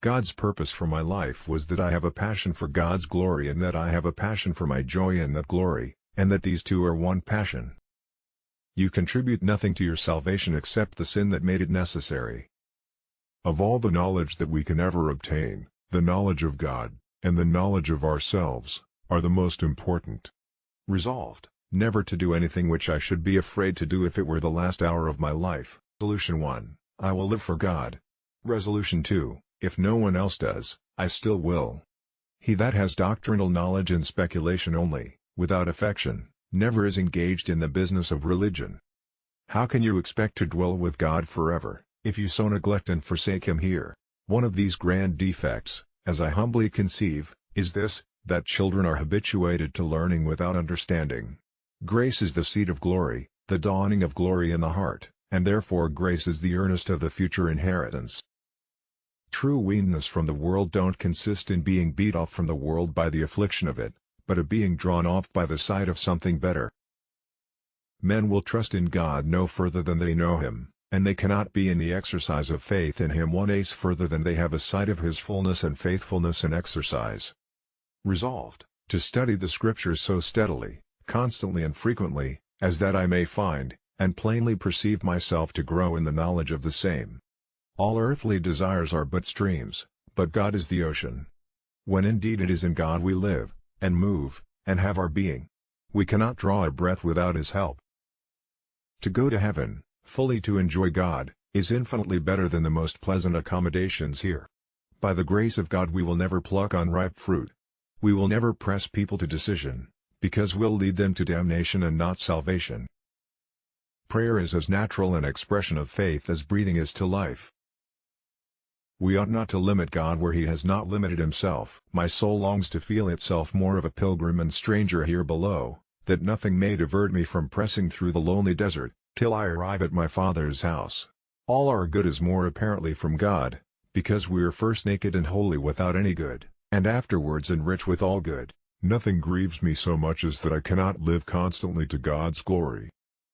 God's purpose for my life was that I have a passion for God's glory and that I have a passion for my joy in that glory, and that these two are one passion. You contribute nothing to your salvation except the sin that made it necessary. Of all the knowledge that we can ever obtain, the knowledge of God, and the knowledge of ourselves, are the most important. Resolved, never to do anything which I should be afraid to do if it were the last hour of my life. Resolution 1, I will live for God. Resolution 2, if no one else does, I still will. He that has doctrinal knowledge and speculation only, without affection, never is engaged in the business of religion. How can you expect to dwell with God forever, if you so neglect and forsake Him here? One of these grand defects, as I humbly conceive, is this, that children are habituated to learning without understanding. Grace is the seed of glory, the dawning of glory in the heart, and therefore grace is the earnest of the future inheritance. True weanness from the world don't consist in being beat off from the world by the affliction of it, but of being drawn off by the sight of something better. Men will trust in God no further than they know Him, and they cannot be in the exercise of faith in Him one ace further than they have a sight of His fullness and faithfulness in exercise. Resolved, to study the Scriptures so steadily, constantly and frequently, as that I may find, and plainly perceive myself to grow in the knowledge of the same. All earthly desires are but streams, but God is the ocean. When indeed it is in God we live, and move, and have our being. We cannot draw a breath without His help. To go to heaven, fully to enjoy God, is infinitely better than the most pleasant accommodations here. By the grace of God we will never pluck unripe fruit. We will never press people to decision, because we'll lead them to damnation and not salvation. Prayer is as natural an expression of faith as breathing is to life. We ought not to limit God where He has not limited Himself. My soul longs to feel itself more of a pilgrim and stranger here below, that nothing may divert me from pressing through the lonely desert, till I arrive at my Father's house. All our good is more apparently from God, because we are first naked and wholly without any good, and afterwards enriched with all good. Nothing grieves me so much as that I cannot live constantly to God's glory.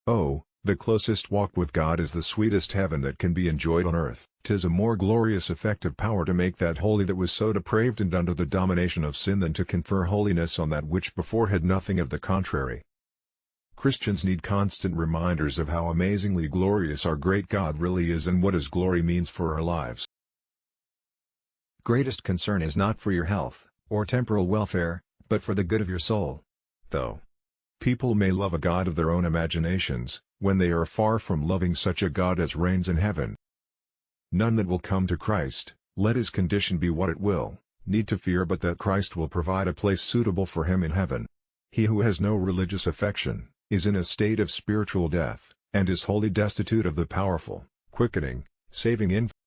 Oh, the closest walk with God is the sweetest heaven that can be enjoyed on earth. 'Tis a more glorious effective power to make that holy that was so depraved and under the domination of sin than to confer holiness on that which before had nothing of the contrary. Christians need constant reminders of how amazingly glorious our great God really is and what His glory means for our lives. Greatest concern is not for your health, or temporal welfare, but for the good of your soul. Though people may love a God of their own imaginations, when they are far from loving such a God as reigns in heaven. None that will come to Christ, let his condition be what it will, need to fear but that Christ will provide a place suitable for him in heaven. He who has no religious affection, is in a state of spiritual death, and is wholly destitute of the powerful, quickening, saving influence